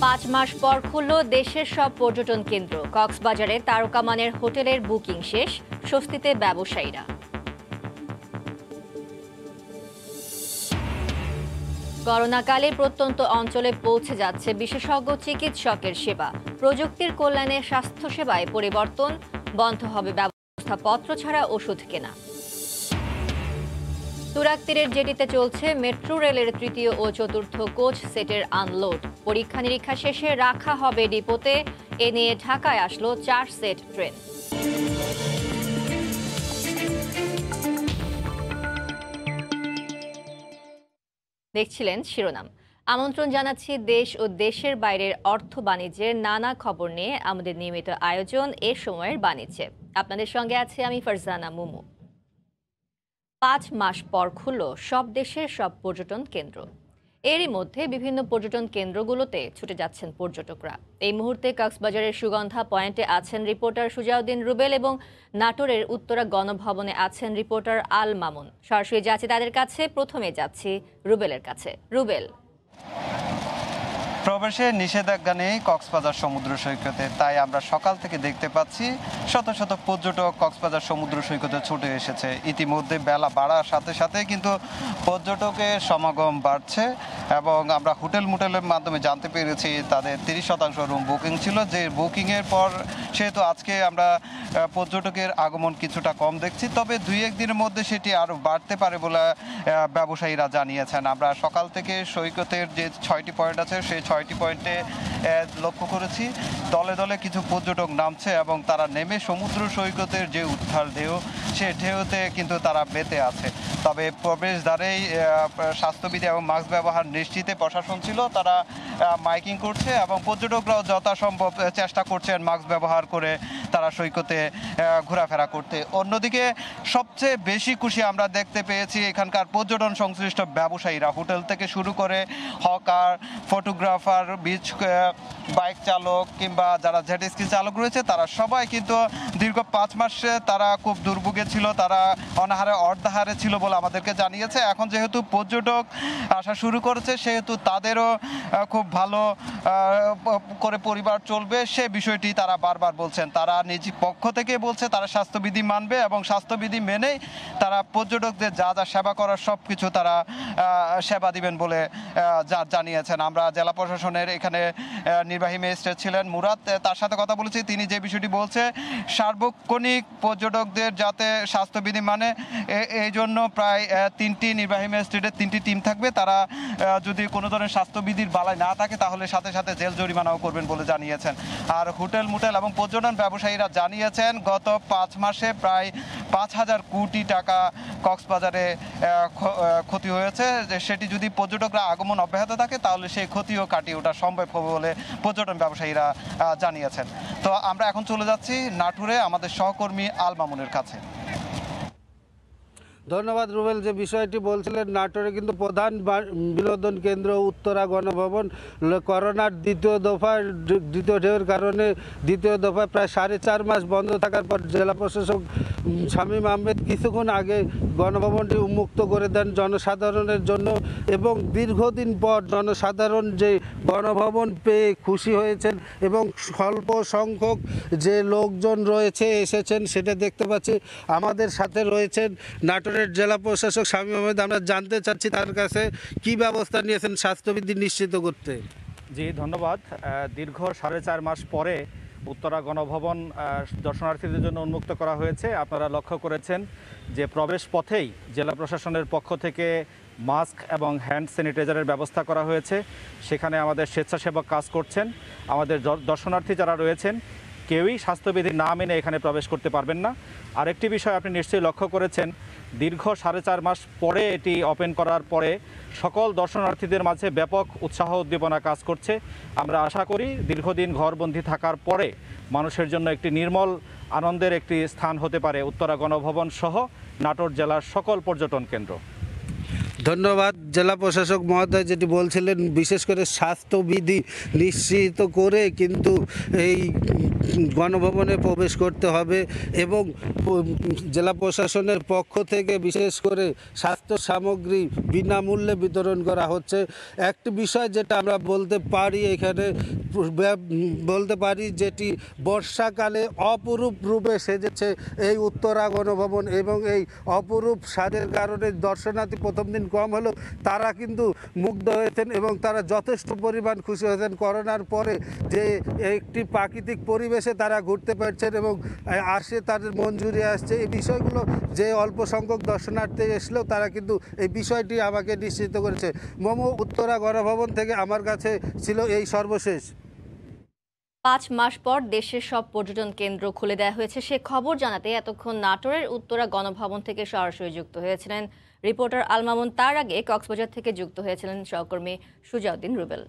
5 মাস পর খুলল দেশের সব পর্যটন কেন্দ্র। কক্সবাজারে তারকামানের হোটেলের বুকিং শেষ, স্বস্তিতে ব্যবসায়ীরা। করোনাকালে প্রত্যন্ত অঞ্চলে পৌঁছে যাচ্ছে বিশেষজ্ঞ চিকিৎসকের সেবা। প্রযুক্তির কল্যাণে স্বাস্থ্যসেবায় পরিবর্তন, বন্ধ হবে ব্যবস্থাপত্র ছাড়া ওষুধ কেনা। তুরাগ তীরের জেটিতে চলছে মেট্রো রেলের তৃতীয় ও চতুর্থ কোচ সেটের আনলোড। পরীক্ষা নিরীক্ষা শেষে রাখা হবে ডিপোতে। এ নিয়ে ঢাকায় আসলো 4 সেট ট্রেন। দেখছিলেন শিরোনাম। আমন্ত্রণ জানাচ্ছি দেশ ও দেশের বাইরের অর্থ বাণিজ্যের নানা খবর নিয়ে আমাদের নিয়মিত আয়োজন এ সময়ের বাণিজ্যে। আপনাদের সঙ্গে আছে আমি ফারজানা মুমু। 5 মাস পর খুলল সব দেশের সব পর্যটন কেন্দ্র। এরই মধ্যে বিভিন্ন পর্যটন কেন্দ্রগুলোতে ছুটে যাচ্ছেন পর্যটকরা। এই মুহূর্তে কক্সবাজারের সুগন্ধা পয়েন্টে আছেন রিপোর্টার সুজাউদ্দিন রুবেল এবং নাটোরের উত্তরা গণভবনে আছেন রিপোর্টার আল মামুন। সরাসরি যাচ্ছি তাদের কাছে। প্রথমে যাচ্ছি রুবেলের কাছে। রুবেল, প্রবেশে নিষেধাজ্ঞা নেই কক্সবাজার সমুদ্র সৈকতে, তাই আমরা সকাল থেকে দেখতে পাচ্ছি শত শত পর্যটক কক্সবাজার সমুদ্র সৈকতে ছুটে এসেছে। ইতিমধ্যে বেলা বাড়ার সাথে সাথে কিন্তু পর্যটকের সমাগম বাড়ছে এবং আমরা হোটেলের মাধ্যমে জানতে পেরেছি তাদের 30% রুম বুকিং ছিল, যে বুকিংয়ের পর সেহেতু আজকে আমরা পর্যটকের আগমন কিছুটা কম দেখছি, তবে 2-1 দিনের মধ্যে সেটি আরও বাড়তে পারে বলে ব্যবসায়ীরা জানিয়েছেন। আমরা সকাল থেকে সৈকতের যে 6টি পয়েন্ট আছে সেই 6টি পয়েন্টে লক্ষ্য করেছি দলে দলে কিছু পর্যটক নামছে এবং তারা নেমে সমুদ্র সৈকতের যে উত্তাল ঢেউ সে ঢেউতে কিন্তু তারা মেতে আছে। তবে প্রবেশদ্বারেই স্বাস্থ্যবিধি এবং মাস্ক ব্যবহার নিশ্চিতে প্রশাসন ছিল, তারা মাইকিং করছে এবং পর্যটকরাও যথাসম্ভব চেষ্টা করছেন মাস্ক ব্যবহার করে তারা সৈকতে ঘোরাফেরা করতে। অন্যদিকে সবচেয়ে বেশি খুশি আমরা দেখতে পেয়েছি এখানকার পর্যটন সংশ্লিষ্ট ব্যবসায়ীরা। হোটেল থেকে শুরু করে হকার, ফটোগ্রাফার, বিচ বাইক চালক কিংবা যারা জেট স্কি চালক রয়েছে তারা সবাই কিন্তু দীর্ঘ 5 মাসে তারা খুব দুর্ভোগে ছিল, তারা অনাহারে অর্ধাহারে ছিল বলে আমাদেরকে জানিয়েছে। এখন যেহেতু পর্যটক আসা শুরু করেছে সেহেতু তাদেরও খুব ভালো করে পরিবার চলবে সে বিষয়টি তারা বারবার বলছেন। তারা নিজ পক্ষ থেকে বলছে তারা স্বাস্থ্যবিধি মানবে এবং স্বাস্থ্যবিধি মেনেই তারা পর্যটকদের যা যা সেবা করার সব কিছু তারা সেবা দিবেন বলে জানিয়েছেন। আমরা জেলা প্রশাসনের এখানে নির্বাহী ম্যাজিস্ট্রেট ছিলেন মুরাদ, তার সাথে কথা বলেছি। তিনি যে বিষয়টি বলছে সার্বক্ষণিক পর্যটকদের যাতে স্বাস্থ্যবিধি মানে এই জন্য প্রায় 3টি নির্বাহী ম্যাজিস্ট্রেটের 3টি টিম থাকবে। তারা যদি কোনো ধরনের স্বাস্থ্যবিধির বালাই না থাকে তাহলে সাথে সাথে জেল জরিমানাও করবেন বলে জানিয়েছেন। আর হোটেল এবং পর্যটন ব্যবসায়ীরা জানিয়েছেন গত 5 মাসে প্রায় 5,000 কোটি টাকা কক্সবাজারে ক্ষতি হয়েছে, যে সেটি যদি পর্যটকরা আগমন অব্যাহত থাকে তাহলে সেই ক্ষতিও কাটিয়ে ওঠা সম্ভব হবে বলে পর্যটন ব্যবসায়ীরা জানিয়েছেন। তো আমরা এখন চলে যাচ্ছি নাটোরে আমাদের সহকর্মী আল মামুনের কাছে। ধন্যবাদ রুবেল। যে বিষয়টি বলছিলেন, নাটোরে কিন্তু প্রধান বিনোদন কেন্দ্র উত্তরা গণভবন করোনার দ্বিতীয় ঢেউয়ের কারণে দ্বিতীয় দফায় প্রায় 4.5 মাস বন্ধ থাকার পর জেলা প্রশাসক শামীম আহমেদ কিছুক্ষণ আগে গণভবনটি উন্মুক্ত করে দেন জনসাধারণের জন্য এবং দীর্ঘদিন পর জনসাধারণ যে গণভবন পেয়ে খুশি হয়েছেন এবং স্বল্প সংখ্যক যে লোকজন রয়েছে এসেছেন সেটা দেখতে পাচ্ছি। আমাদের সাথে রয়েছেন নাটোরের জেলা প্রশাসক শামীম আহমেদ। আমরা জানতে চাচ্ছি তার কাছে কি ব্যবস্থা নিয়েছেন স্বাস্থ্যবিধি নিশ্চিত করতে। জি ধন্যবাদ। দীর্ঘ 4.5 মাস পরে উত্তরা গণভবন দর্শনার্থীদের জন্য উন্মুক্ত করা হয়েছে। আপনারা লক্ষ্য করেছেন যে প্রবেশ পথেই জেলা প্রশাসনের পক্ষ থেকে মাস্ক এবং হ্যান্ড স্যানিটাইজারের ব্যবস্থা করা হয়েছে। সেখানে আমাদের স্বেচ্ছাসেবক কাজ করছেন। আমাদের দর্শনার্থী যারা রয়েছেন কেউই স্বাস্থ্যবিধি না মেনে এখানে প্রবেশ করতে পারবেন না। আরেকটি বিষয় আপনি নিশ্চয়ই লক্ষ্য করেছেন, দীর্ঘ 4.5 মাস পরে এটি ওপেন করার পরে সকল দর্শনার্থীদের মাঝে ব্যাপক উৎসাহ উদ্দীপনা কাজ করছে। আমরা আশা করি দীর্ঘদিন ঘরবন্দি থাকার পরে মানুষের জন্য একটি নির্মল আনন্দের একটি স্থান হতে পারে উত্তরা গণভবন সহ নাটোর জেলার সকল পর্যটন কেন্দ্র। ধন্যবাদ জেলা প্রশাসক মহোদয়। যেটি বলছিলেন বিশেষ করে স্বাস্থ্যবিধি নিশ্চিত করে কিন্তু এই গণভবনে প্রবেশ করতে হবে এবং জেলা প্রশাসনের পক্ষ থেকে বিশেষ করে স্বাস্থ্য সামগ্রী বিনামূল্যে বিতরণ করা হচ্ছে। একটি বিষয় যেটা আমরা বলতে পারি এখানে যেটি বর্ষাকালে অপরূপ রূপে সেজেছে এই উত্তরা গণভবন এবং এই অপরূপ সাজের কারণে দর্শনার্থী প্রথম দিন কম হলেও তারা কিন্তু মুগ্ধ হয়েছেন এবং তারা যথেষ্ট পরিমাণ খুশি হয়েছেন করোনার পরে যে একটি প্রাকৃতিক পরিবেশে তারা ঘুরতে পারছেন এবং আসে তাদের মন জুড়িয়ে আসছে। এই বিষয়গুলো যে অল্প সংখ্যক দর্শনার্থী এসলেও তারা কিন্তু এই বিষয়টি আমাকে নিশ্চিত করেছে। মোমো উত্তরা গণভবন থেকে আমার কাছে ছিল এই সর্বশেষ। 5 মাস পর দেশের সব পর্যটন কেন্দ্র খুলে দেওয়া হয়েছে সে খবর জানাতে এতক্ষণ নাটোরের উত্তরা গণভবন থেকে সরাসরি যুক্ত হয়েছিলেন রিপোর্টার আল মামুন। তার আগে কক্সবাজার থেকে যুক্ত হয়েছিলেন সহকর্মী সুজাউদ্দিন রুবেল।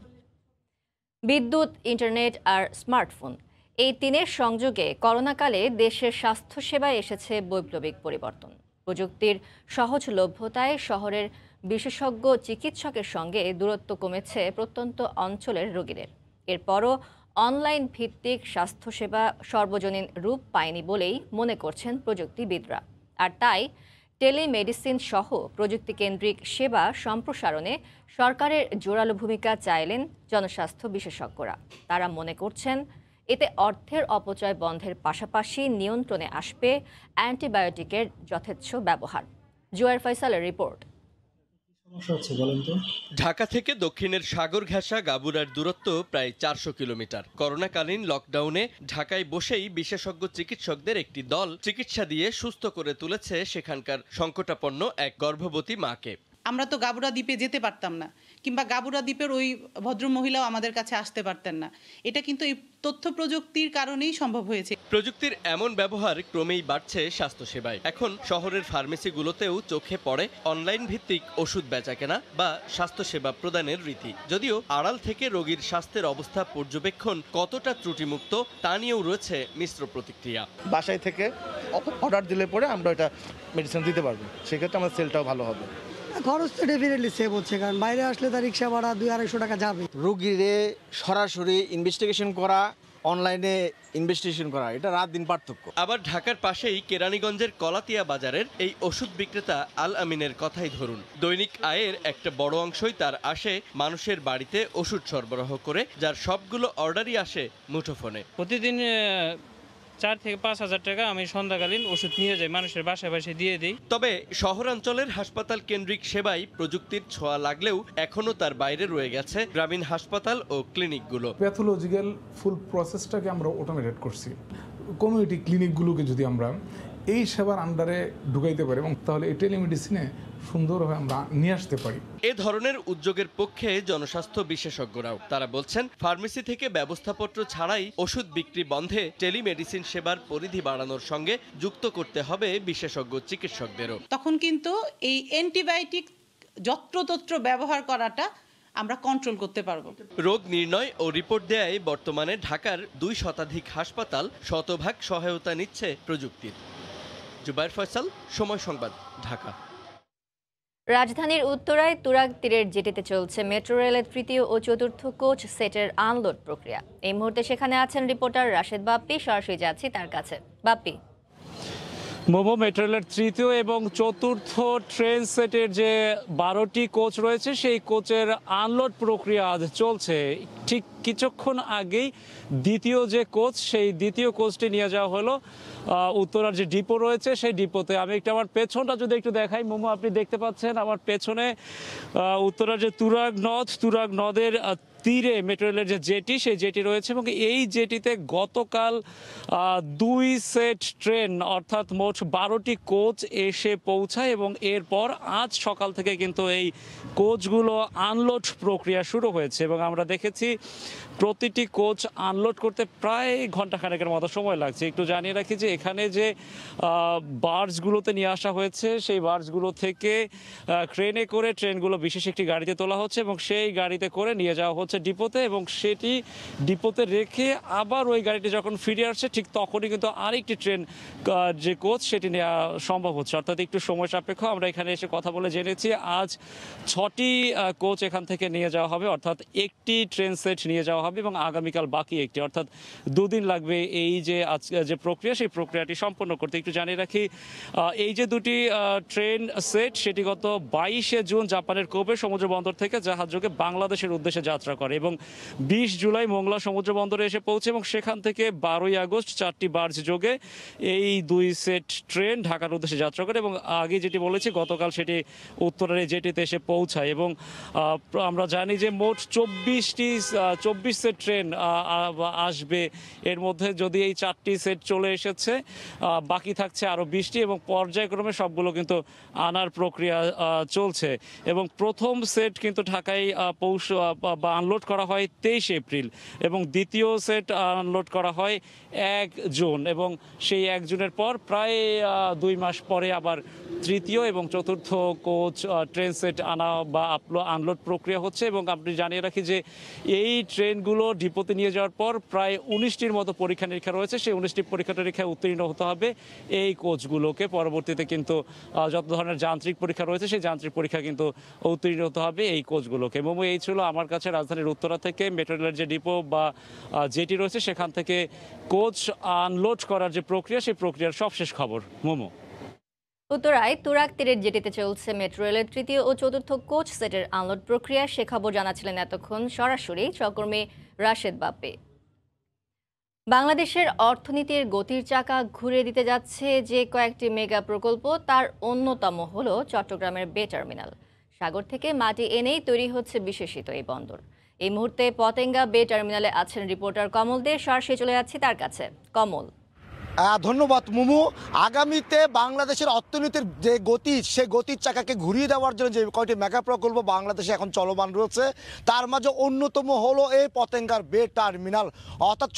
বিদ্যুৎ, ইন্টারনেট আর স্মার্টফোন এই তিনের সংযোগে করোনাকালে দেশের স্বাস্থ্যসেবায় এসেছে বৈপ্লবিক পরিবর্তন। প্রযুক্তির সহজলভ্যতায় শহরের বিশেষজ্ঞ চিকিৎসকের সঙ্গে দূরত্ব কমেছে প্রত্যন্ত অঞ্চলের রোগীদের। এরপরও অনলাইন ভিত্তিক স্বাস্থ্যসেবা সর্বজনীন রূপ পায়নি বলেই মনে করছেন প্রযুক্তিবিদরা। আর তাই টেলিমেডিসিন সহ প্রযুক্তিকেন্দ্রিক সেবা সম্প্রসারণে সরকারের জোরালো ভূমিকা চাইলেন জনস্বাস্থ্য বিশেষজ্ঞরা। তারা মনে করছেন এতে অর্থের অপচয় বন্ধের পাশাপাশি নিয়ন্ত্রণে আসবে অ্যান্টিবায়োটিকের যথেচ্ছ ব্যবহার। জুয়ার ফয়সালের রিপোর্ট। ঢাকা থেকে দক্ষিণের সাগর ঘেঁষা গাবুরার দূরত্ব প্রায় 400 কিলোমিটার। করোনাকালীন লকডাউনে ঢাকায় বসেই বিশেষজ্ঞ চিকিৎসকদের একটি দল চিকিৎসা দিয়ে সুস্থ করে তুলেছে সেখানকার সংকটাপন্ন এক গর্ভবতী মাকে। আমরা তো গাবুরা দ্বীপে যেতে পারতাম না, কিংবা গাবুরা দ্বীপের ওই ভদ্রমহিলাও আমাদের কাছে আসতে পারতেন না। এটা কিন্তু এই তথ্য প্রযুক্তির কারণেই সম্ভব হয়েছে। প্রযুক্তির এমন ব্যবহার ক্রমেই বাড়ছে স্বাস্থ্যসেবায়। এখন শহরের ফার্মেসিগুলোতেও চোখে পড়ে অনলাইন ভিত্তিক ওষুধ বেচাকেনা বা স্বাস্থ্যসেবা প্রদানের রীতি। যদিও আড়াল থেকে রোগীর স্বাস্থ্যের অবস্থা পর্যবেক্ষণ কতটা ত্রুটিমুক্ত তা নিয়েও রয়েছে মিশ্র প্রতিক্রিয়া। বাসায় থেকে অর্ডার দিলে পরে আমরা এটা মেডিসিন দিতে পারবো, সেক্ষেত্রে আমাদের সেলটাও ভালো হবে। খরচ তো ডেফিনেটলি সেভ হচ্ছে, কারণ বাইরে আসলে তার রিক্সা ভাড়া 200-250 টাকা যাবে। রোগীরে সরাসরি ইনভেস্টিগেশন করা, অনলাইনে ইনভেস্টিগেশন করা, এটা রাত দিন পার্থক্য। আবার ঢাকার পাশেই কেরানীগঞ্জের কলাতিয়া বাজারের এই ওষুধ বিক্রেতা আল আমিনের কথাই ধরুন। দৈনিক আয়ের একটা বড় অংশই তার আসে মানুষের বাড়িতে ওষুধ সরবরাহ করে, যার সবগুলো অর্ডারই আসে মুঠোফোনে। প্রতিদিন 4 থেকে 5 হাজার টাকা আমি সন্ধ্যাকালীন ওষুধ নিয়ে যাই, মানুষের বাসায় বাসায় দিয়ে দিই। তবে শহরাঞ্চলের হাসপাতাল কেন্দ্রিক সেবায় প্রযুক্তির ছোঁয়া লাগলেও এখনো তার বাইরে রয়ে গেছে গ্রামীণ হাসপাতাল ও ক্লিনিকগুলো। প্যাথোলজিক্যাল ফুল প্রসেসটাকে আমরা অটোমেটেড করছি। কমিউনিটি ক্লিনিকগুলোকে যদি আমরা এই সেবার আন্ডারে ঢুকাইতে পারি এবং তাহলে এই টেলিমেডিসিনে সুন্দরভাবে আমরা নিয়ে আসতে পারি। এ ধরনের উদ্যোগের পক্ষে জনস্বাস্থ্য বিশেষজ্ঞরাও। তারা বলছেন ফার্মেসি থেকে ব্যবস্থাপত্র ছাড়াই ওষুধ বিক্রি বন্ধে টেলিমেডিসিন সেবার পরিধি বাড়ানোর সঙ্গে যুক্ত করতে হবে বিশেষজ্ঞ চিকিৎসকদেরও। তখন কিন্তু এই অ্যান্টিবায়োটিক যত্রতত্র ব্যবহার করাটা আমরা কন্ট্রোল করতে পারবো। রোগ নির্ণয় ও রিপোর্ট দেয়ায় বর্তমানে ঢাকার 2 শতাধিক হাসপাতাল শতভাগ সহায়তা নিচ্ছে প্রযুক্তির। জুবায়ের ফয়সাল, সময় সংবাদ, ঢাকা। রাজধানীর উত্তরায় তুরাগ তীরের জেটিতে চলছে মেট্রো রেলের 3য় ও 4র্থ কোচ সেটের আনলোড প্রক্রিয়া। এই মুহূর্তে সেখানে আছেন রিপোর্টার রাশেদ বাপ্পি। সরাসরি যাচ্ছি তার কাছে। বাপ্পি, মোমো মেট্রো রেলের 3য় এবং 4র্থ ট্রেন সেটের যে 12টি কোচ রয়েছে সেই কোচের আনলোড প্রক্রিয়া আজ চলছে। ঠিক কিছুক্ষণ আগেই দ্বিতীয় যে কোচ, সেই দ্বিতীয় কোচটি নিয়ে যাওয়া হলো উত্তরার যে ডিপো রয়েছে সেই ডিপোতে। আমি একটু আমার পেছনটা যদি একটু দেখাই, মোমো আপনি দেখতে পাচ্ছেন আমার পেছনে উত্তরার যে তুরাগ নদের তীরে মেট্রো রেলের যে জেটি, সেই জেটি রয়েছে এবং এই জেটিতে গতকাল 2 সেট ট্রেন অর্থাৎ মোট 12টি কোচ এসে পৌঁছায় এবং এরপর আজ সকাল থেকে কিন্তু এই কোচগুলো আনলোড প্রক্রিয়া শুরু হয়েছে এবং আমরা দেখেছি প্রতিটি কোচ আনলোড করতে প্রায় ঘন্টাখানেকের মতো সময় লাগছে। একটু জানিয়ে রাখি যে এখানে যে বার্জগুলোতে নিয়ে আসা হয়েছে সেই বার্জগুলো থেকে ট্রেনে করে ট্রেনগুলো বিশেষ একটি গাড়িতে তোলা হচ্ছে এবং সেই গাড়িতে করে নিয়ে যাওয়া হচ্ছে হচ্ছে ডিপোতে, এবং সেটি ডিপোতে রেখে আবার ওই গাড়িটি যখন ফিরে আসছে ঠিক তখনই কিন্তু আরেকটি ট্রেন যে কোচ সেটি নেওয়া সম্ভব হচ্ছে, অর্থাৎ একটু সময় সাপেক্ষ। আমরা এখানে এসে কথা বলে জেনেছি আজ 6টি কোচ এখান থেকে নিয়ে যাওয়া হবে, অর্থাৎ একটি ট্রেন সেট নিয়ে যাওয়া হবে এবং আগামীকাল বাকি একটি, অর্থাৎ 2 দিন লাগবে এই যে আজকে যে প্রক্রিয়া সেই প্রক্রিয়াটি সম্পন্ন করতে। একটু জানিয়ে রাখি এই যে দুটি ট্রেন সেট সেটি গত 22শে জুন জাপানের কোবে সমুদ্র বন্দর থেকে জাহাজযোগে বাংলাদেশের উদ্দেশ্যে যাত্রা করে এবং 20 জুলাই মোংলা সমুদ্র বন্দরে এসে পৌঁছে এবং সেখান থেকে 12ই আগস্ট 4টি বার্জ যোগে এই 2 সেট ট্রেন ঢাকার উদ্দেশ্যে যাত্রা করে এবং আগে যেটি বলেছি গতকাল সেটি উত্তরের জেটিতে এসে পৌঁছায়। এবং আমরা জানি যে মোট 24 সেট ট্রেন আসবে, এর মধ্যে যদি এই 4টি সেট চলে এসেছে বাকি থাকছে আরও 20টি এবং পর্যায়ক্রমে সবগুলো কিন্তু আনার প্রক্রিয়া চলছে। এবং প্রথম সেট কিন্তু ঢাকায় বা আনলোড করা হয় 23 এপ্রিল এবং দ্বিতীয় সেট আনলোড করা হয় 1 জুন এবং সেই 1 জুনের পর প্রায় 2 মাস পরে আবার তৃতীয় এবং চতুর্থ কোচ ট্রেন সেট আনা বা আনলোড প্রক্রিয়া হচ্ছে। এবং আপনি জানিয়ে রাখি যে এই ট্রেনগুলো ডিপোতে নিয়ে যাওয়ার পর প্রায় 19টির মতো পরীক্ষা নিরীক্ষা রয়েছে, সেই 19টি পরীক্ষা নিরীক্ষায় উত্তীর্ণ হতে হবে এই কোচগুলোকে। পরবর্তীতে কিন্তু যত ধরনের যান্ত্রিক পরীক্ষা রয়েছে সেই যান্ত্রিক পরীক্ষা কিন্তু উত্তীর্ণ হতে হবে এই কোচগুলোকে। মোমো, এই ছিল আমার কাছে রাজধানীর উত্তরা থেকে মেট্রো রেলের যে ডিপো বা যেটি রয়েছে সেখান থেকে কোচ আনলোড করার যে প্রক্রিয়া সেই প্রক্রিয়ার সবশেষ খবর। মোমো। উত্তরায় তুরাগ তীরের জেটিতে চলছে মেট্রো রেলের 3য় ও 4র্থ কোচ সেটের আনলোড প্রক্রিয়া। সে খবর জানাচ্ছিলেন এতক্ষণ সরাসরি সহকর্মী রাশেদ বাপ্পি। বাংলাদেশের অর্থনীতির গতির চাকা ঘুরে দিতে যাচ্ছে যে কয়েকটি মেগা প্রকল্প, তার অন্যতম হলো চট্টগ্রামের বে টার্মিনাল। সাগর থেকে মাটি এনেই তৈরি হচ্ছে বিশেষিত এই বন্দর। এই মুহূর্তে পতেঙ্গা বে টার্মিনালে আছেন রিপোর্টার কমল দে। সরাসরি চলে যাচ্ছি তার কাছে। কমল। ধন্যবাদ মুমু। আগামীতে বাংলাদেশের অর্থনীতির যে গতি, সেই গতির চাকাকে ঘুরিয়ে দেওয়ার জন্য যে কয়টি মেগা প্রকল্প বাংলাদেশে এখন চলমান রয়েছে তার মাঝে অন্যতম হলো এই পতেঙ্গার বে টার্মিনাল। অর্থাৎ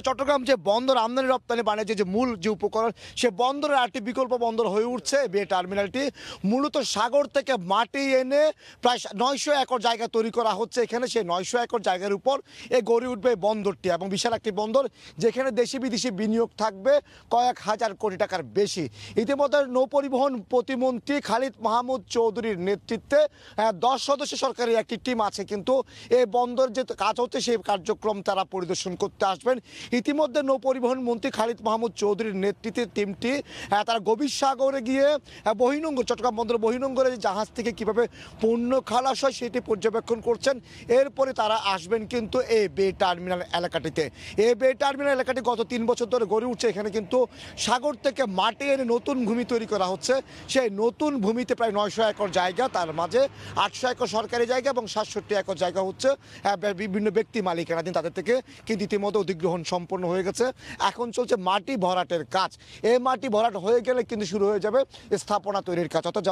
চট্টগ্রাম যে বন্দর আমদানি রপ্তানি বাণিজ্যের যে মূল যে উপকরণ, সে বন্দরের আরেকটি বিকল্প বন্দর হয়ে উঠছে বে টার্মিনালটি। মূলত সাগর থেকে মাটি এনে প্রায় 900 একর জায়গা তৈরি করা হচ্ছে এখানে। সেই 900 একর জায়গার উপর গড়ে উঠবে এই বন্দরটি এবং বিশাল একটি বন্দর যেখানে দেশি বিদেশি বিনিয়োগ থাকবে কয়েক হাজার কোটি টাকার বেশি। ইতিমধ্যে নৌপরিবহন প্রতিমন্ত্রী খালিদ মাহমুদ চৌধুরীর নেতৃত্বে 10 সদস্য সরকারি একটি টিম আছে, কিন্তু এই বন্দর যে কাজ হচ্ছে সেই কার্যক্রম তারা পরিদর্শন করতে আসবেন। ইতিমধ্যে নৌপরিবহন মন্ত্রী খালিদ মাহমুদ চৌধুরীর নেতৃত্বে টিমটি তারা গভীর সাগরে গিয়ে বহিনঙ্গর চট্টগ্রাম বন্দরের বহিনঙ্গরে জাহাজ থেকে কিভাবে পণ্য খালাস হয় সেটি পর্যবেক্ষণ করছেন। এরপরে তারা আসবেন কিন্তু এই বে টার্মিনাল এলাকাটিতে। এই বে টার্মিনাল এলাকাটি গত 3 বছর ধরে গড়ে উঠছে। এখানে কিন্তু সাগর থেকে মাটি এনে নতুন ভূমি তৈরি করা হচ্ছে। সেই নতুন ভূমিতে প্রায় 900 একর জায়গা, তার মাঝে 800 একর সরকারি জায়গা এবং 67 একর জায়গা হচ্ছে বিভিন্ন ব্যক্তি মালিকানাধীন, তাদের থেকে কিন্তু ইতিমধ্যে অধিগ্রহণ সম্পন্ন হয়ে গেছে। এখন চলছে মাটি ভরাটের কাজ। এই মাটি ভরাট হয়ে গেলে কিন্তু শুরু হয়ে যাবে স্থাপনা তৈরির কাজ। অর্থাৎ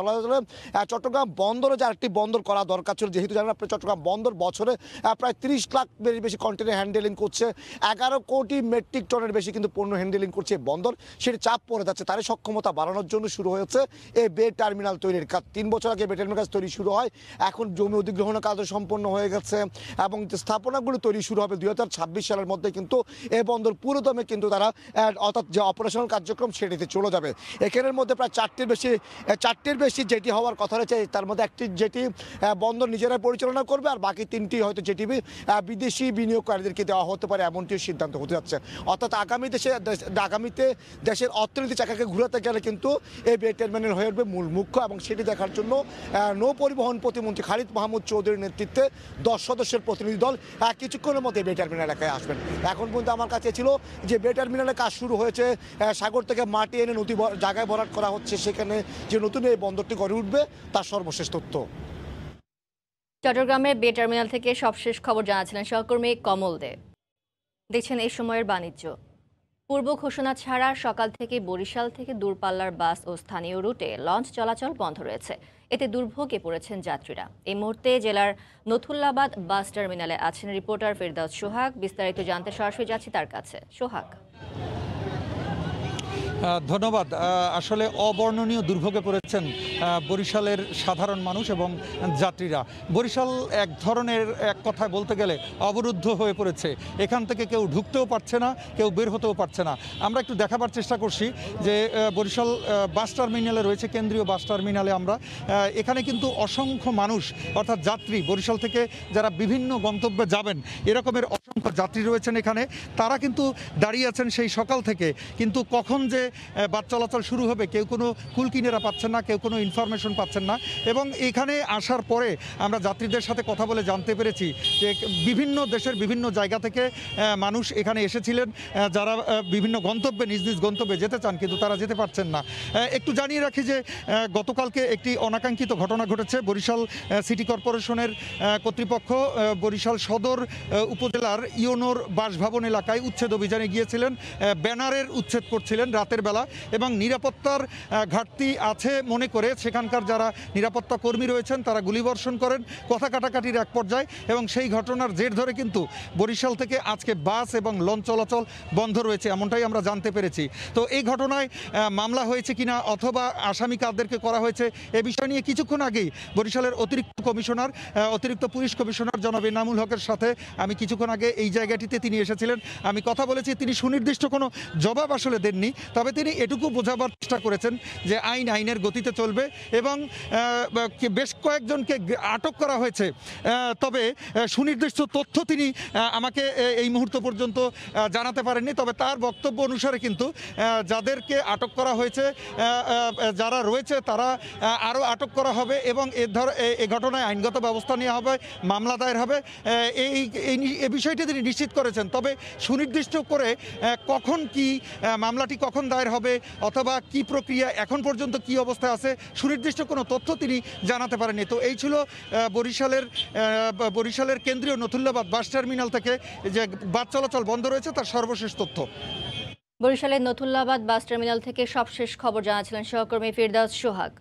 চট্টগ্রাম বন্দরে যে আরেকটি বন্দর করা দরকার ছিল, যেহেতু জানেন আপনি চট্টগ্রাম বন্দর বছরে প্রায় 30 লাখ বেশি কন্টেনার হ্যান্ডেলিং করছে, 11 কোটি মেট্রিক টনের বেশি কিন্তু পণ্য হ্যান্ডেলিং করছে বন্দর, সেটি চাপ পড়ে যাচ্ছে। তারই সক্ষমতা বাড়ানোর জন্য শুরু হয়েছে এই বে টার্মিনাল তৈরির কাজ। 3 বছর আগে বে টার্মিনাল কাজ তৈরি শুরু হয়, এখন জমি অধিগ্রহণের কাজও সম্পন্ন হয়ে গেছে এবং স্থাপনাগুলো তৈরি শুরু হবে 2026 সালের মধ্যে। কিন্তু এই বন্দর পুরোদমে কিন্তু তারা অর্থাৎ যে অপারেশনাল কার্যক্রম সেটিতে চলে যাবে। এখানের মধ্যে প্রায় 4টির বেশি জেটি হওয়ার কথা রয়েছে, তার মধ্যে একটি জেটি বন্দর নিজেরাই পরিচালনা করবে আর বাকি 3টি হয়তো জেটি বিদেশি বিনিয়োগকারীদেরকে দেওয়া হতে পারে, এমনটিও সিদ্ধান্ত হতে যাচ্ছে। অর্থাৎ আগামীতে দেশের অর্থনীতি চাকাকে ঘুরাতে গেলে কিন্তু এই বে টার্মিনাল হয়ে উঠবে মূল মুখ্য এবং সেটি দেখার জন্য নৌ পরিবহন প্রতিমন্ত্রী খালিদ মাহমুদ চৌধুরীর নেতৃত্বে 10 সদস্যের প্রতিনিধি দল কিছুক্ষণের মধ্যে বে টার্মিনাল এলাকায় আসবেন। এখন পর্যন্ত আমার কাছে ছিল যে বে টার্মিনালের কাজ শুরু হয়েছে, সাগর থেকে মাটি এনে নদী জায়গায় ভরাট করা হচ্ছে, সেখানে যে নতুন এই বন্দরটি গড়ে উঠবে তার সর্বশেষ তথ্য। চট্টগ্রামের বে টার্মিনাল থেকে সবশেষ খবর জানাচ্ছিলেন সহকর্মী কমল দে। দেখছেন এই সময়ের বাণিজ্য। পূর্ব ঘোষণা ছাড়া সকাল থেকে বরিশাল থেকে দূরপাল্লার বাস ও স্থানীয় রুটে লঞ্চ চলাচল বন্ধ রয়েছে। এতে দুর্ভোগে পড়েছেন যাত্রীরা। এই মুহূর্তে জেলার নথুল্লাবাদ বাস টার্মিনালে আছেন রিপোর্টার ফেরদাউস সোহাগ। বিস্তারিত জানতে সরাসরি যাচ্ছি তার কাছে। সোহাগ। ধন্যবাদ। আসলে অবর্ণনীয় দুর্ভোগে পড়েছেন বরিশালের সাধারণ মানুষ এবং যাত্রীরা। বরিশাল এক ধরনের এক কথায় বলতে গেলে অবরুদ্ধ হয়ে পড়েছে। এখান থেকে কেউ ঢুকতেও পারছে না, কেউ বের হতেও পারছে না। আমরা একটু দেখাবার চেষ্টা করছি যে বরিশাল বাস টার্মিনালে রয়েছে, কেন্দ্রীয় বাস টার্মিনালে আমরা এখানে কিন্তু অসংখ্য মানুষ অর্থাৎ যাত্রী বরিশাল থেকে যারা বিভিন্ন গন্তব্যে যাবেন এরকমের অসংখ্য যাত্রী রয়েছেন এখানে। তারা কিন্তু দাঁড়িয়ে আছেন সেই সকাল থেকে, কিন্তু কখন যে বাস চলাচল শুরু হবে কেউ কোনো কুলকিনারা পাচ্ছেন না, কেউ কোনো ইনফরমেশন পাচ্ছেন না। এবং এখানে আসার পরে আমরা যাত্রীদের সাথে কথা বলে জানতে পেরেছি যে বিভিন্ন দেশের বিভিন্ন জায়গা থেকে মানুষ এখানে এসেছিলেন, যারা বিভিন্ন গন্তব্যে নিজ নিজ গন্তব্যে যেতে চান কিন্তু তারা যেতে পারছেন না। একটু জানিয়ে রাখি যে গতকালকে একটি অনাকাঙ্ক্ষিত ঘটনা ঘটেছে। বরিশাল সিটি কর্পোরেশনের কর্তৃপক্ষ বরিশাল সদর উপজেলার ইয়োনোর বাসভবন এলাকায় উচ্ছেদ অভিযানে গিয়েছিলেন, ব্যানারের উচ্ছেদ করছিলেন রাতের বেলা এবং নিরাপত্তার ঘাটতি আছে মনে করে সেখানকার যারা নিরাপত্তা কর্মী রয়েছেন তারা গুলিবর্ষণ করেন, কথা কাটাকাটির এক পর্যায়ে। এবং সেই ঘটনার জের ধরে কিন্তু বরিশাল থেকে আজকে বাস এবং লঞ্চ চলাচল বন্ধ রয়েছে, এমনটাই আমরা জানতে পেরেছি। তো এই ঘটনায় মামলা হয়েছে কিনা অথবা আসামি কাদেরকে করা হয়েছে এ বিষয় নিয়ে কিছুক্ষণ আগেই বরিশালের অতিরিক্ত পুলিশ কমিশনার জনাব এনামুল হকের সাথে আমি কিছুক্ষণ আগে এই জায়গাটিতে তিনি এসেছিলেন। আমি কথা বলেছি, তিনি সুনির্দিষ্ট কোনো জবাব আসলে দেননি, তবে তিনি এটুকু বোঝাবার চেষ্টা করেছেন যে আইনের গতিতে চলবে এবং বেশ কয়েকজনকে আটক করা হয়েছে। তবে সুনির্দিষ্ট তথ্য তিনি আমাকে এই মুহূর্ত পর্যন্ত জানাতে পারেননি। তবে তার বক্তব্য অনুসারে কিন্তু যাদেরকে আটক করা হয়েছে, যারা রয়েছে তারা আরও আটক করা হবে এবং এই ঘটনায় আইনগত ব্যবস্থা নেওয়া হবে, মামলা দায়ের হবে, এই বিষয়টি তিনি নিশ্চিত করেছেন। তবে সুনির্দিষ্ট করে কখন কি মামলাটি কখন দায়ের হবে অথবা কি প্রক্রিয়া এখন পর্যন্ত কি অবস্থায় আছে সুনির্দিষ্ট কোনো তথ্য তিনি জানাতে পারেননি। তো এই ছিল বরিশালের কেন্দ্রীয় নথুল্লাবাদ বাস টার্মিনাল থেকে যে বাস চলাচল বন্ধ রয়েছে তার সর্বশেষ তথ্য। বরিশালের নথুল্লাবাদ বাস টার্মিনাল থেকে সবশেষ খবর জানাচ্ছিলেন সহকর্মী ফিরদাউস সোহাগ।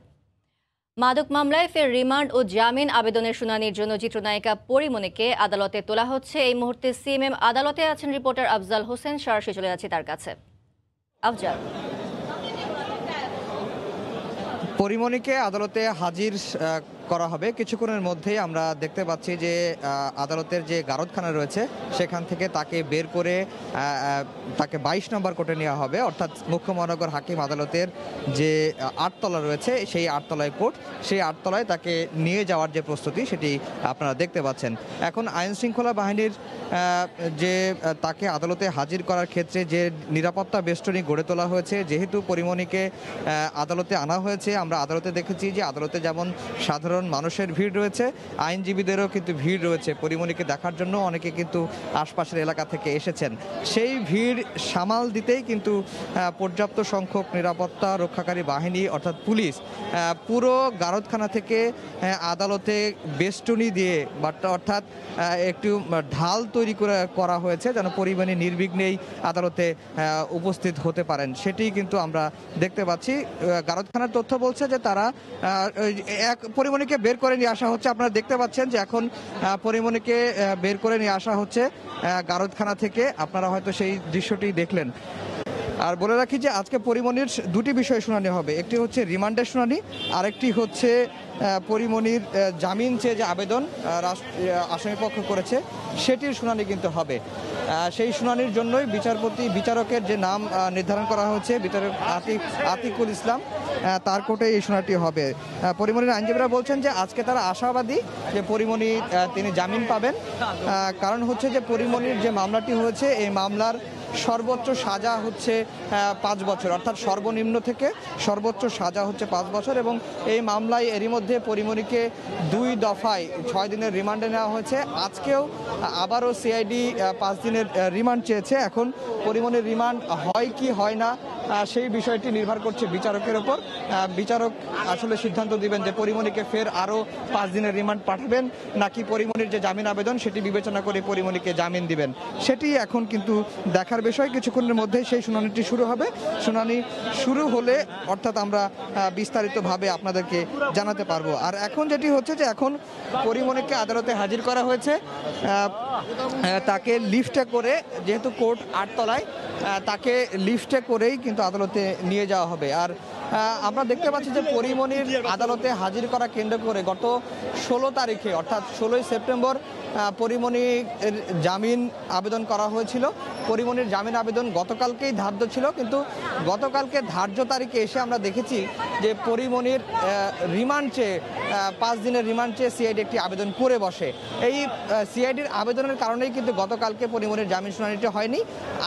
মাদক মামলায় ফের রিমান্ড ও জামিন আবেদনের শুনানির জন্য চিত্রনায়িকা পরিমণিকে আদালতে তোলা হচ্ছে। এই মুহূর্তে সিএমএম আদালতে আছেন রিপোর্টার আফজাল হোসেন, সরাসরি চলে যাচ্ছি তার কাছে। আফজাল, পরিমণিকে আদালতে হাজির করা হবে কিছুক্ষণের মধ্যেই। আমরা দেখতে পাচ্ছি যে আদালতের যে গারদখানা রয়েছে সেখান থেকে তাকে বের করে তাকে 22 নম্বর কোর্টে নেওয়া হবে, অর্থাৎ মুখ্য মহানগর হাকিম আদালতের যে 8 তলা রয়েছে সেই 8 তলায় কোর্ট, সেই 8 তলায় তাকে নিয়ে যাওয়ার যে প্রস্তুতি সেটি আপনারা দেখতে পাচ্ছেন। এখন আইন শৃঙ্খলা বাহিনীর যে তাকে আদালতে হাজির করার ক্ষেত্রে যে নিরাপত্তা বেষ্টনী গড়ে তোলা হয়েছে, যেহেতু পরিমণিকে আদালতে আনা হয়েছে, আমরা আদালতে দেখেছি যে আদালতে যেমন সাধারণ মানুষের ভিড় রয়েছে, আইনজীবীদেরও কিন্তু ভিড় রয়েছে। পরিমণিকে দেখার জন্য অনেকে কিন্তু আশপাশের এলাকা থেকে এসেছেন। সেই ভিড় সামাল দিতেই কিন্তু পর্যাপ্ত সংখ্যক নিরাপত্তা রক্ষাকারী বাহিনী অর্থাৎ পুলিশ পুরো গারদখানা থেকে আদালতে বেষ্টনী দিয়ে অর্থাৎ একটু ঢাল তৈরি করা হয়েছে যেন পরিমণি নির্বিঘ্নেই আদালতে উপস্থিত হতে পারেন, সেটি কিন্তু আমরা দেখতে পাচ্ছি। গারদখানার তথ্য বলছে যে তারা পরিমণিকে বের করে নিয়ে আসা হচ্ছে। আপনারা দেখতে পাচ্ছেন যে এখন পরিমণিকে বের করে নিয়ে আসা হচ্ছে গারদখানা থেকে, আপনারা হয়তো সেই দৃশ্যটি দেখলেন। আর বলে রাখি যে আজকে পরিমণির দুটি বিষয়ে শুনানি হবে, একটি হচ্ছে রিমান্ডের শুনানি, আরেকটি হচ্ছে পরিমণির জামিন চেয়ে যে আবেদন আসামিপক্ষ করেছে সেটির শুনানি কিন্তু হবে। সেই শুনানির জন্যই বিচারকের যে নাম নির্ধারণ করা হয়েছে, বিচারক আতিকুল ইসলাম, তার কোর্টে এই শুনানিটি হবে। পরিমণির আইনজীবীরা বলছেন যে আজকে তারা আশাবাদী যে পরিমণি তিনি জামিন পাবেন, কারণ হচ্ছে যে পরিমণির যে মামলাটি হয়েছে এই মামলার সর্বোচ্চ সাজা হচ্ছে 5 বছর, অর্থাৎ সর্বনিম্ন থেকে সর্বোচ্চ সাজা হচ্ছে 5 বছর। এবং এই মামলায় এরই মধ্যে পরিমণিকে 2 দফায় 6 দিনের রিমান্ডে নেওয়া হয়েছে। আজকেও আবারও সিআইডি 5 দিনের রিমান্ড চেয়েছে। এখন পরিমণির রিমান্ড হয় কি হয় না সেই বিষয়টি নির্ভর করছে বিচারকের ওপর। বিচারক আসলে সিদ্ধান্ত দিবেন যে পরিমণিকে ফের আরও 5 দিনের রিমান্ড পাঠাবেন নাকি পরিমণির যে জামিন আবেদন সেটি বিবেচনা করে পরিমণিকে জামিন দিবেন, সেটি এখন কিন্তু দেখার বিষয়। কিছুক্ষণের মধ্যেই সেই শুনানিটি শুরু হবে। শুনানি শুরু হলে অর্থাৎ আমরা বিস্তারিতভাবে আপনাদেরকে জানাতে পারবো। আর এখন যেটি হচ্ছে যে এখন পরিমণিকে আদালতে হাজির করা হয়েছে, তাকে লিফটে করে, যেহেতু কোর্ট 8 তলায়, তাকে লিফটে করেই কিন্তু কিন্তু আদালতে নিয়ে যাওয়া হবে। আর আমরা দেখতে পাচ্ছি যে পরীমনির আদালতে হাজির করা কেন্দ্র করে গত 16 তারিখে অর্থাৎ 16ই সেপ্টেম্বর পরীমনির জামিন আবেদন করা হয়েছিল। পরীমনির জামিন আবেদন গতকালকেই ধার্য ছিল, কিন্তু গতকালকে ধার্য তারিখে এসে আমরা দেখেছি যে পরীমনির রিমান্ড চেয়ে 5 দিনের রিমান্ড চেয়ে সিআইডি একটি আবেদন করে বসে। এই সিআইডির আবেদনের কারণেই কিন্তু গতকালকে পরীমনির জামিন শুনানিটি হয়নি।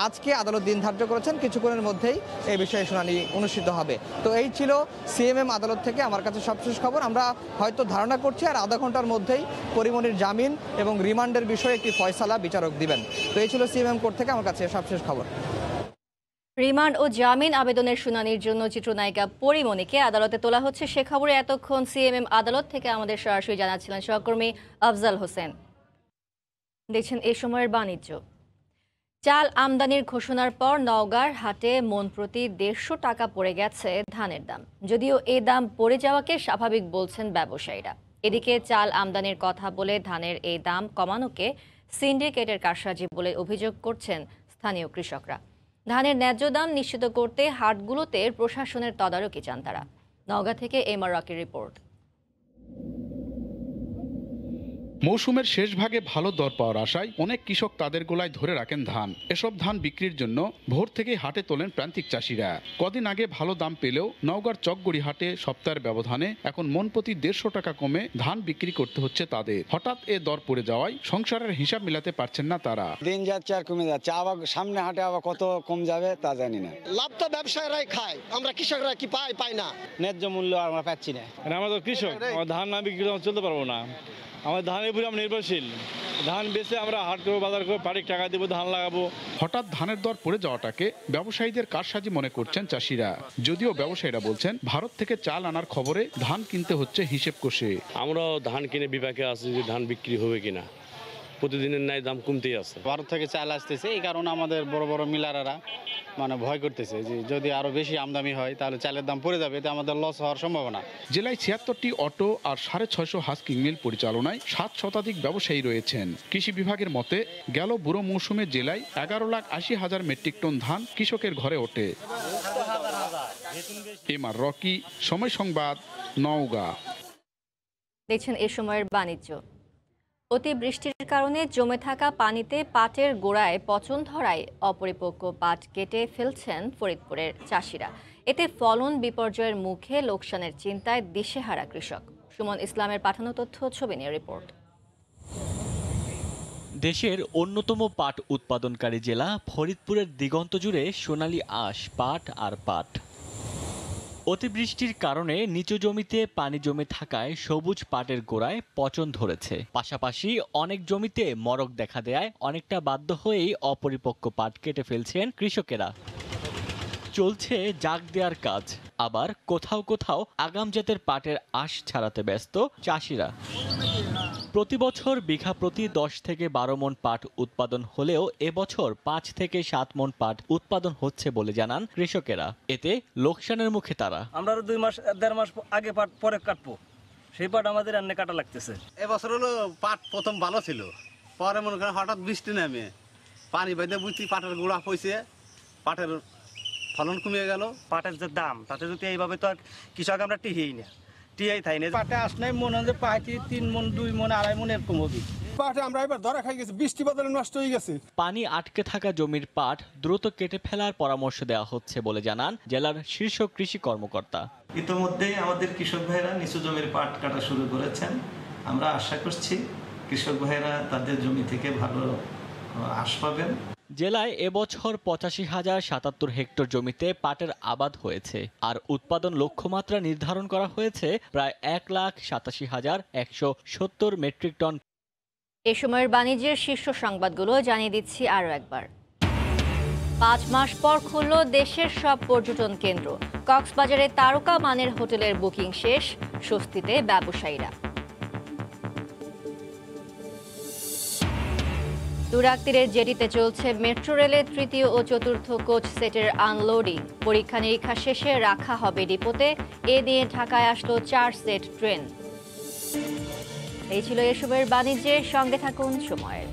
আজকে আদালত দিন ধার্য করেছেন, কিছুক্ষণের মধ্যেই এই বিষয়ে শুনানি অনুষ্ঠিত হবে। তো এই ছিল সিএমএম আদালত থেকে আমার কাছে সবশেষ খবর। আমরা হয়তো ধারণা করছি আর আধা ঘন্টার মধ্যেই পরীমনির জামিন এবং রিমান্ডের বিষয়ে একটি ফয়সালা বিচারক দিবেন। তো এই ছিল সিএমএম কোর্ট থেকে আমার কাছে সবশেষ খবর। রিমান্ড ও জামিন আবেদনের শুনানির জন্য চিত্রনায়িকা পরীমনিকে আদালতে তোলা হচ্ছে, সে খবরে এতক্ষণ সিএমএম আদালত থেকে আমাদের সরাসরি জানাচ্ছিলেন সহকর্মী আফজাল হোসেন। দেখছেন এই সময়ের বাণিজ্য। চাল আমদানির ঘোষণার পর নওগাঁর হাটে মন প্রতি 150 টাকা পড়ে গেছে ধানের দাম। যদিও এই দাম পড়ে যাওয়াকে স্বাভাবিক বলছেন ব্যবসায়ীরা। এদিকে চাল আমদানির কথা বলে ধানের এই দাম কমানোকে সিন্ডিকেটের কারসাজি বলে অভিযোগ করছেন স্থানীয় কৃষকরা। ধানের ন্যায্য দাম নিশ্চিত করতে হাটগুলোতে প্রশাসনের তদারকি চান তারা। নওগাঁ থেকে এমআর রকির রিপোর্ট। মৌসুমের শেষ ভাগে ভালো দর পাওয়ার আশায় অনেক কৃষক তাদের গোলায় ধরে রাখেন ধান। এসব ধান বিক্রির জন্য ভোর থেকেই হাটে তোলেন প্রান্তিক চাষিরা। কদিন আগে ভালো দাম পেলেও নওগাঁর চকগড়ি হাটে সপ্তাহের ব্যবধানে এখন মন প্রতি 150 টাকা কমে ধান বিক্রি করতে হচ্ছে তাদের। হঠাৎ এ দর পড়ে যাওয়ায় সংসারের হিসাব মিলাতে পারছেন না তারা। দিন যাচ্ছে আর কমে যাচ্ছে, আবার সামনে হাটে আবার কত কম যাবে তা জানি না। লাভ তো ব্যবসায়ীরাই খায়, আমরা কৃষকরা কি পাই না। ন্যায্য মূল্য আমরা পাচ্ছি না। আমরা তো কৃষক, ধান না বিক্রি চলতে পারবো না। আমার ধানের উপরে আমরা নির্ভরশীল। ধান বেচে আমরা হাট করবো, বাজার করবো, পাড়ি টাকা দেবো, ধান লাগাবো। হঠাৎ ধানের দর পড়ে যাওয়াটাকে ব্যবসায়ীদের কারসাজি মনে করছেন চাষিরা। যদিও ব্যবসায়ীরা বলছেন ভারত থেকে চাল আনার খবরে ধান কিনতে হচ্ছে হিসেব কষে। আমরাও ধান কিনে বিপাকে আছি যে ধান বিক্রি হবে কিনা, প্রতিদিনের ন্যায় দাম কমতেই আছে। ভারত থেকে চাল আসতেছে, এই কারণে আমাদের বড় বড় মিলাররা ভয় করতেছে যে যদি আরো বেশি আমদানি হয় তাহলে চালের দাম পড়ে যাবে, এতে আমাদের লস হওয়ার সম্ভাবনা। জেলায় 76টি অটো আর 650 হাস্কিং মিল পরিচালনায় 7 শতাধিক ব্যবসায়ী রয়েছেন। কৃষি বিভাগের মতে গেল বুড়ো মৌসুমে জেলায় 11,80,000 মেট্রিক টন ধান কৃষকের ঘরে ওঠে। এমআর রকি, সময় সংবাদ, নওগাঁ। দেখছেন এ সময়ের বাণিজ্য। অতিবৃষ্টির কারণে জমে থাকা পানিতে পাটের গোড়ায় পচন ধরায় অপরিপক্ক পাট কেটে ফেলছেন ফরিদপুরের চাষিরা। এতে ফলন বিপর্যয়ের মুখে লোকসানের চিন্তায় দিশেহারা কৃষক। সুমন ইসলামের পাঠানো তথ্য, ছবি নিয়ে রিপোর্ট। দেশের অন্যতম পাট উৎপাদনকারী জেলা ফরিদপুরের দিগন্ত জুড়ে সোনালী আঁশ, পাট আর পাট। অতিবৃষ্টির কারণে নিচু জমিতে পানি জমে থাকায় সবুজ পাটের গোড়ায় পচন ধরেছে। পাশাপাশি অনেক জমিতে মরক দেখা দেয় অনেকটা বাধ্য হয়েই অপরিপক্ক পাট কেটে ফেলছেন কৃষকেরা। চলছে জাগ দেওয়ার কাজ, আবার কোথাও কোথাও আগাম জাতের পাটের আঁশ ছাড়াতে ব্যস্ত চাষিরা। প্রতি বছর বিঘা প্রতি 10 থেকে 12 মণ পাট উৎপাদন হলেও এবছর 5 থেকে 7 মণ পাট উৎপাদন হচ্ছে বলে জানান কৃষকেরা। এতে লোকসানের মুখে তারা। আমরা 2 মাস 1.5 মাস আগে পাট পরে কাটবো, সেই পাট আমাদের রান্না কাটা লাগতেছে। এবছর হলো পাট প্রথম ভালো ছিল, পরে মনে করেন হঠাৎ বৃষ্টি নামে পানি বেঁধে বুঝতে পাটের গোড়া পয়সে পাটের ফলন কমে গেল। পাটের যে দাম তাতে যদি এইভাবে তো কৃষক আমরা টিহিই না, টিহাই থাই না। পাটে আসলে মনে হয় পাইতে 3 মণ 2 মণ 2.5 মণ এরকম হবে। পাটে আমরা এবার ধরা খাই গেছি, বৃষ্টি বদলে নষ্ট হয়ে গেছে। পানি আটকে থাকা জমির পাট দ্রুত কেটে ফেলার পরামর্শ দেওয়া হচ্ছে বলে জানান জেলার শীর্ষ কৃষি কর্মকর্তা। ইতিমধ্যেই আমাদের কৃষক ভাইরা নিচু জমির পাট কাটা শুরু করেছেন। আমরা আশা করছি কৃষক ভাইরা তাদের জমি থেকে ভালো আঁশ পাবেন। জেলায় এবছর 85,077 হেক্টর জমিতে পাটের আবাদ হয়েছে, আর উৎপাদন লক্ষ্যমাত্রা নির্ধারণ করা হয়েছে প্রায় 1,87,170 মেট্রিক টন। এ সময়ের বাণিজ্যের শীর্ষ সংবাদগুলো জানিয়ে দিচ্ছি আরও একবার। 5 মাস পর খুলল দেশের সব পর্যটন কেন্দ্র। কক্সবাজারে তারকা মানের হোটেলের বুকিং শেষ, স্বস্তিতে ব্যবসায়ীরা। তুরাগ তীরের জেটিতে চলছে মেট্রো রেলের 3য় ও 4র্থ কোচ সেটের আনলোডিং। পরীক্ষা নিরীক্ষা শেষে রাখা হবে ডিপোতে। এ নিয়ে ঢাকায় আসলো 4 সেট ট্রেন। এই ছিল এসবের বাণিজ্যের সঙ্গে থাকুন সময়ের।